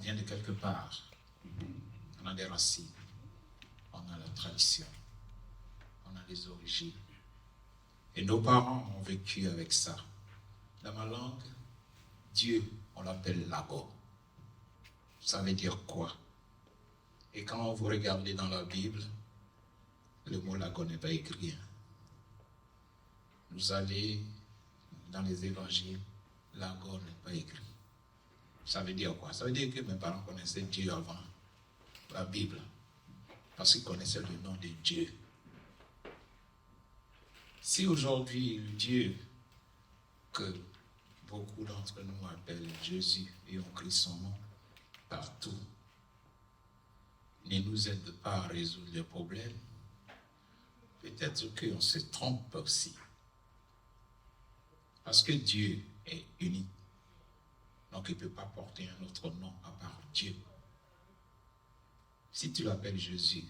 vient de quelque part. On a des racines, on a la tradition, on a les origines. Et nos parents ont vécu avec ça. Dans ma langue, Dieu, on l'appelle Lago. Ça veut dire quoi? Et quand vous regardez dans la Bible, le mot Lago n'est pas écrit. Vous allez dans les évangiles, Lago n'est pas écrit. Ça veut dire quoi? Ça veut dire que mes parents connaissaient Dieu avant la Bible, parce qu'ils connaissaient le nom de Dieu. Si aujourd'hui, le Dieu que beaucoup d'entre nous appellent Jésus et on crie son nom partout, ne nous aide pas à résoudre les problèmes, peut-être qu'on se trompe aussi. Parce que Dieu est unique. Donc il ne peut pas porter un autre nom à part Dieu. Si tu l'appelles Jésus,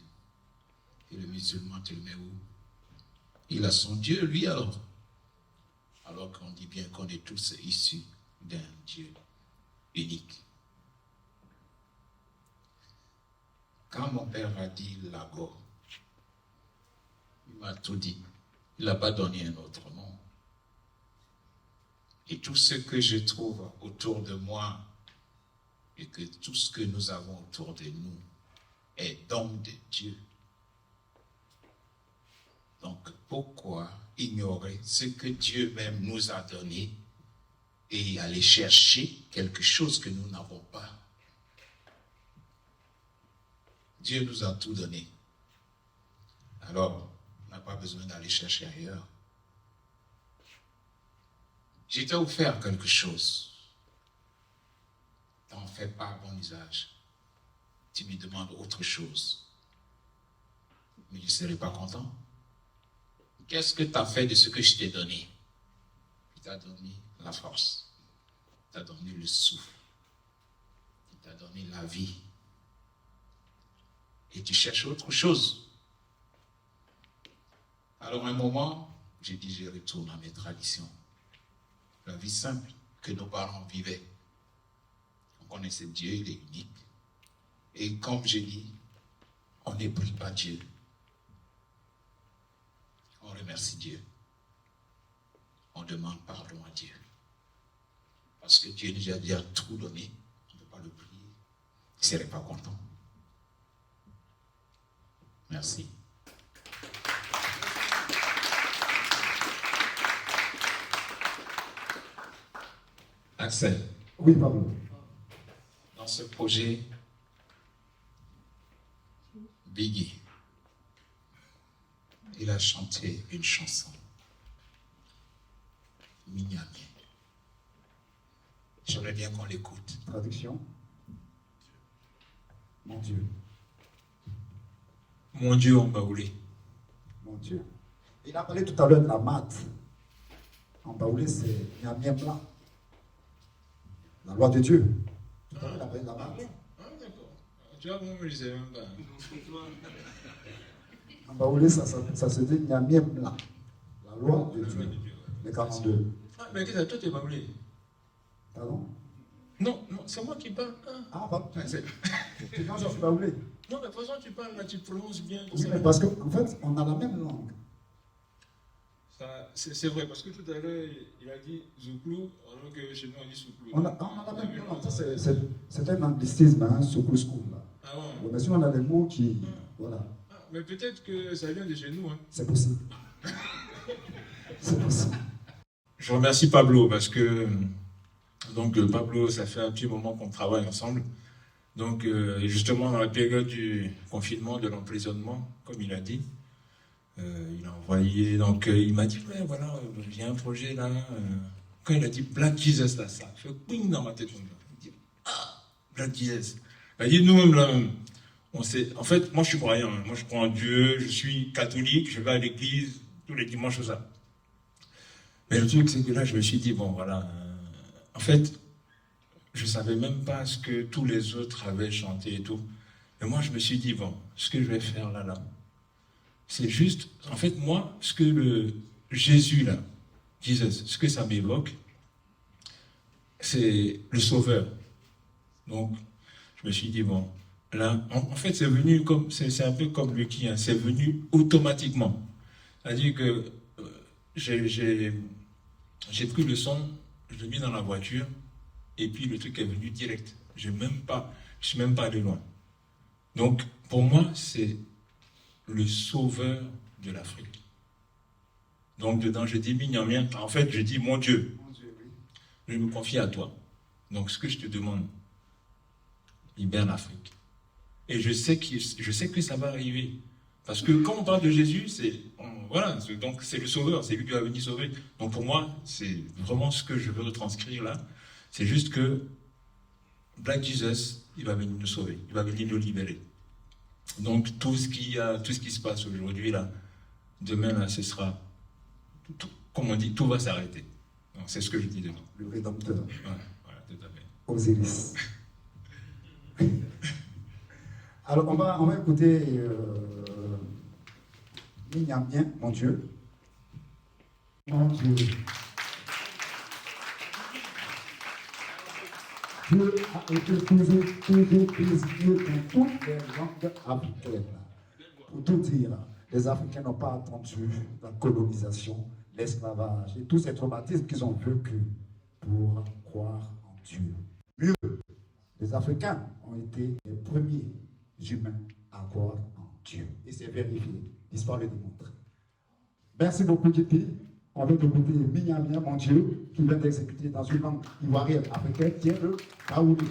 et le musulman, tu le mets où? Il a son Dieu, lui, alors. Alors qu'on dit bien qu'on est tous issus d'un Dieu unique. Quand mon père a dit Lago, il m'a tout dit. Il n'a pas donné un autre nom. Et tout ce que je trouve autour de moi, et que tout ce que nous avons autour de nous, est don de Dieu. Donc pourquoi ignorer ce que Dieu même nous a donné et aller chercher quelque chose que nous n'avons pas? Dieu nous a tout donné. Alors, on n'a pas besoin d'aller chercher ailleurs. Je t'ai offert quelque chose. Tu n'en fais pas bon usage. Tu me demandes autre chose. Mais je ne serai pas content. Qu'est-ce que tu as fait de ce que je t'ai donné? Il t'a donné la force. Il t'a donné le souffle. Il t'a donné la vie. Et tu cherches autre chose. Alors, à un moment, j'ai dit, je retourne à mes traditions. La vie simple que nos parents vivaient. On connaissait Dieu, il est unique. Et comme j'ai dit, on n'éprouve pas Dieu. On remercie Dieu. On demande pardon à Dieu. Parce que Dieu nous a déjà tout donné. On ne peut pas le prier. Il ne serait pas content. Merci. Axel. Oui, Pablo. Dans ce projet, Biggie, il a chanté une chanson. Mignonne. J'aimerais bien qu'on l'écoute. Traduction. Mon Dieu. Mon Dieu, en baoulé. Mon Dieu. Il a parlé tout à l'heure de la mat. En baoulé, c'est Nyamiemla. La loi de Dieu. Tout à l'heure, il a parlé de la mat. Ah, d'accord. Tu vois, moi, je ne sais même pas. En baoulé, ça se dit Nyamiemla. La loi de Dieu. Les 42. Ah, mais qu'est-ce que toi, tu es baoulé? Pardon? Non, c'est moi qui parle. Ah, pardon. Ah, Tu penses que je suis baoulé? non, mais de toute façon, tu parles, là, tu prononces bien. Oui, mais parce qu'en fait, on a la même langue. C'est vrai, parce que tout à l'heure, il a dit Zouklou, alors que chez nous, on dit Souklou. On a la même langue. Ça, c'est un anglicisme, hein, Souklou School. Ah ouais. Mais sinon, on a des mots qui. Voilà. Ah, mais peut-être que ça vient de chez nous. Hein. C'est possible. C'est possible. Je remercie Pablo parce que donc Pablo, ça fait un petit moment qu'on travaille ensemble. Donc justement dans la période du confinement, de l'emprisonnement, comme il a dit, il a envoyé. Donc il m'a dit ouais voilà, j'ai un projet là. Quand il a dit Black Jesus là, ça fait ping dans ma tête. Il dit ah Black Jesus. Il a dit nous-mêmes là, on sait. En fait, moi je suis croyant. Hein. Moi je crois en Dieu. Je suis catholique. Je vais à l'église tous les dimanches ou ça. Mais le truc, c'est que là, je me suis dit, bon, voilà, en fait, je ne savais même pas ce que tous les autres avaient chanté et tout. Mais moi, je me suis dit, bon, ce que je vais faire là, c'est juste, en fait, moi, ce que le Jésus, là, Jesus, ce que ça m'évoque, c'est le Sauveur. Donc, je me suis dit, bon, là, en fait, c'est venu comme, c'est un peu comme Lucky, hein, c'est venu automatiquement. C'est-à-dire que j'ai pris le son, je l'ai mis dans la voiture, et puis le truc est venu direct. Je suis même pas allé loin. Donc, pour moi, c'est le sauveur de l'Afrique. Donc, dedans, je dis Mignamien. En fait, je dis mon Dieu, je me confie à toi. Donc, ce que je te demande, libère l'Afrique. Et je sais que ça va arriver. Parce que quand on parle de Jésus, donc c'est le sauveur, c'est lui qui va venir sauver. Donc pour moi, c'est vraiment ce que je veux retranscrire là. C'est juste que Black Jesus, il va venir nous sauver, il va venir nous libérer. Donc tout ce qui se passe aujourd'hui là, demain là, ce sera, comme on dit, tout va s'arrêter. Donc c'est ce que je dis dedans. Le Rédempteur. Ouais, voilà, tout à fait. Osiris. Alors on va écouter Mignamien, mon Dieu. Mon Dieu. Dieu a été toujours désigné dans toutes les langues africaines. Pour tout dire, les Africains n'ont pas attendu la colonisation, l'esclavage et tous ces traumatismes qu'ils ont vécus pour croire en Dieu. Mieux, les Africains ont été les premiers humains à croire en Dieu. Et c'est vérifié. L'histoire le démontre. Merci beaucoup, Kitty. On va écouter Mignamien, mon Dieu, qui vient d'exécuter dans une langue ivoirienne africaine, qui est le Kaouli.